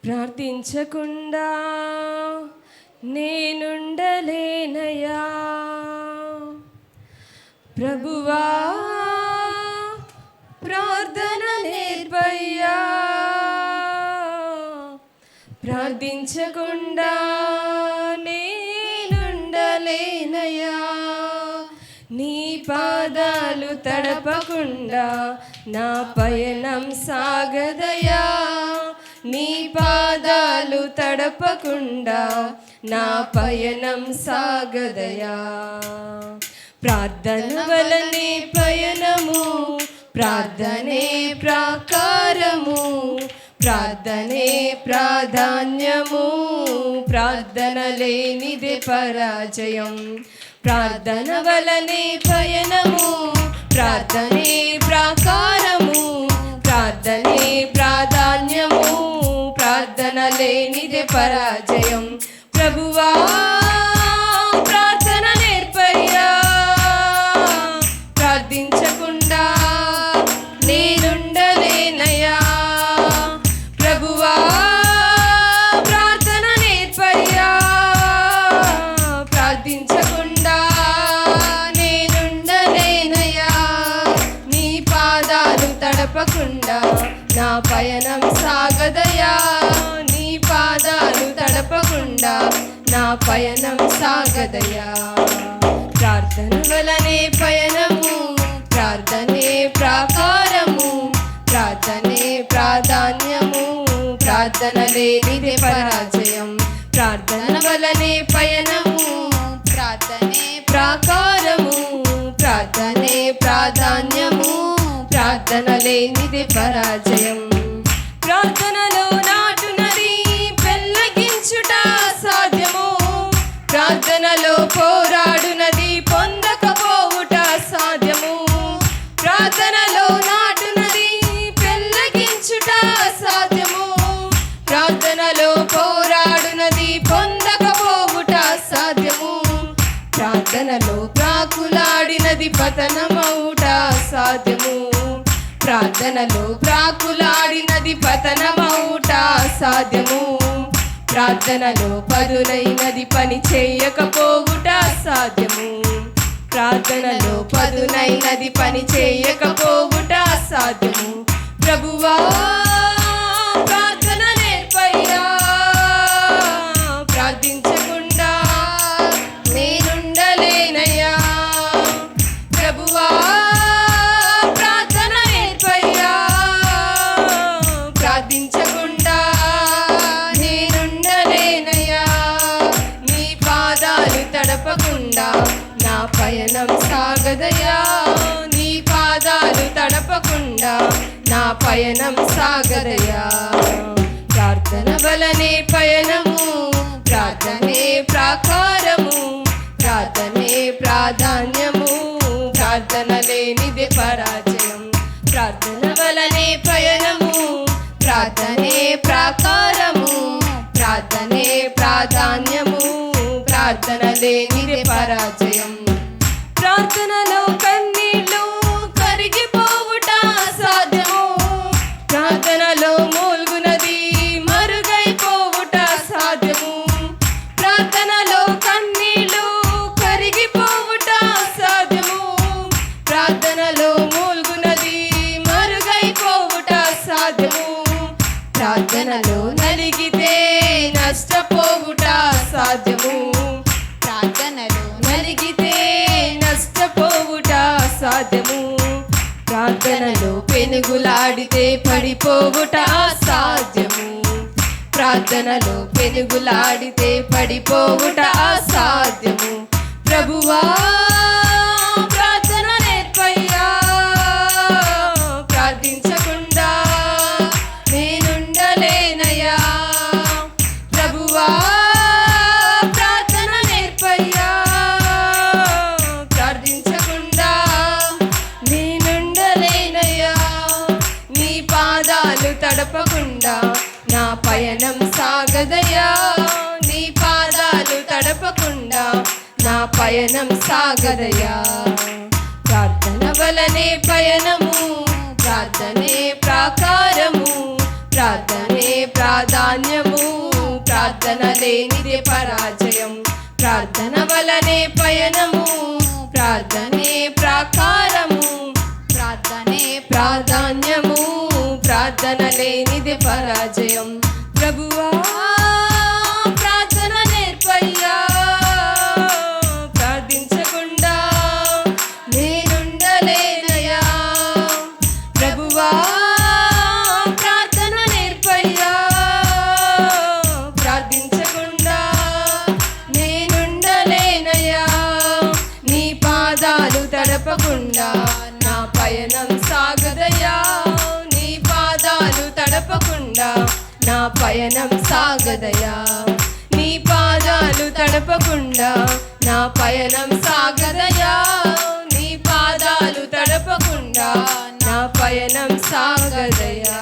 ప్రార్థించకుండా నేనుండలేనయ్యా ప్రభువా, ప్రార్థన నేర్పయ్యా. ప్రార్థించకుండా నేనుండలేనయ్యా, నీ పాదాలు తడపకుండా నా పయనం సాగదయా. నీ పాదాలు తడపకుండా నా పయనం సాగదయా. ప్రార్థన వలనే పయనము, ప్రార్థనే ప్రాకారము, ప్రార్థనే ప్రాధాన్యము, ప్రార్థన లేనిదే పరాజయం. ప్రార్థన వలనే పయనము, ప్రార్థనే ప్రాకారము, ప్రార్థనే ప్రాధాన్యము, ప్రార్థన లేనిదే పరాజయం. ప్రభువా, ప్రార్థన నేర్పయ్యా. ప్రార్థించకుండా నేనుండలేనయ్యా ప్రభువా, ప్రార్థన నేర్పయ్యా. ప్రార్థించకుండా నేనుండలేనయ్యా, నీ పాదాలు తడపకుండా నా పయనం సాగదయా. నీ పాదాలు తడపకుండా నా పయనం సాగదయా. ప్రార్థన వలనే పయనము, ప్రార్థనే ప్రాకారము, ప్రార్థనే ప్రాధాన్యము, ప్రార్థన లేనిదే పరాజయం. ప్రార్థన వలనే పయనము, ప్రార్థనే ప్రాకారము, ప్రార్థనే ప్రాధాన్యము, ప్రార్థన లేనిదే పరాజయం. ప్రార్థనలో నాటునది పెళ్ళగించుట సాధ్యము, ప్రార్థనలో పోరాడునది పొందకపోవుట సాధ్యము. ప్రార్థనలో నాటునది పెళ్ళగించుట సాధ్యము, ప్రార్థనలో పోరాడునది పొందకపోవుట సాధ్యము. ప్రార్థనలో ప్రాకులాడినది పతనమవుట సాధ్యము, ప్రార్థనలో ప్రాకులాడినది పతనమవుట సాధ్యము. ప్రార్థనలో పదునైనది పని చేయకపోవుట సాధ్యము, ప్రార్థనలో పదునైనది పని చేయకపోవుట సాధ్యము. ప్రభువా, ప్రార్థన నేర్పయ్యా. ప్రార్థించకుండా నేనుండలేనయ్యా ప్రభువా, ప్రార్థన నేర్పయ్యా. ప్రార్థించకుండా నేనుండలేనయ్యా, నీ పాదాలు తడపకుండా నా పయనం సాగదయా. నీ పాదాలు తడపకుండా నా పయనం సాగదయా. ప్రార్థన వలనే పయనము, ప్రార్థనే ప్రాకారము, ప్రార్థనే ప్రాధాన్యము, ప్రార్థన లేనిదే పరాజయం. ప్రార్థన వలనే పయనము, ప్రార్థనే ప్రాకారము, ప్రార్థనే ప్రాధాన్యము, ప్రార్థన లేనిదే పరాజయం. ప్రార్థనలో కన్నీళ్ళు కరిగిపోవుట సాధ్యము, ప్రార్థనలో మూల్గునది మరుగైపోవుట సాధ్యము. ప్రార్థనలో కన్నీళ్ళు కరిగిపోవుట సాధ్యము, ప్రార్థనలో మూల్గునది మరుగైపోవుట సాధ్యము. ప్రార్థనలో నలిగితే నష్టపోవుట సాధ్యము, ప్రార్థనలో నలిగితే నష్టపోవుట సాధ్యము. ప్రార్థనలో పెనుగులాడితే పడిపోవుట అసాధ్యము, ప్రార్థనలో పెనుగులాడితే పడిపోవుట అసాధ్యము. ప్రభువా, ప్రార్థన నేర్పయ్యా. ప్రార్థించకుండా నేనుండలేనయ్యా ప్రభువా, ప్రార్థన నేర్పయ్యా. ప్రార్థించకుండా నేనుండలేనయ్యా, నీ పాదాలు తడపకుండా నా పయనం సాగదయా. నీ పాదాలు తడపకుండా నా పయనం సాగదయా. ప్రార్థన వలనే పయనము, ప్రార్థనే ప్రాకారము, ప్రార్థనే ప్రాధాన్యము, లేనిదే పరాజయం. ప్రార్థన వలనే పయనము, ప్రార్థనే ప్రాకారము, ప్రార్థనే ప్రాధాన్యము, ప్రార్థన లేనిదే పరాజయం. ప్రభువా ప్రార్థన నేర్పయ్యా, ప్రార్థించకుండా నేనుండలేనయ్యా. ప్రభువా ప్రార్థన నేర్పయ్యా, ప్రార్థించకుండా నేనుండలేనయ్యా. నీ పాదాలు తడపకుండా నా పయనం సాగదయ్యా. నీ పాదాలు తడపకుండా నా పయనం సాగదయ్యా. నీ పాదాలు తడపకుండా నా పయనం సాగదయ్యా. నీ పాదాలు తడపకుండా నా పయనం సాగదయ్యా.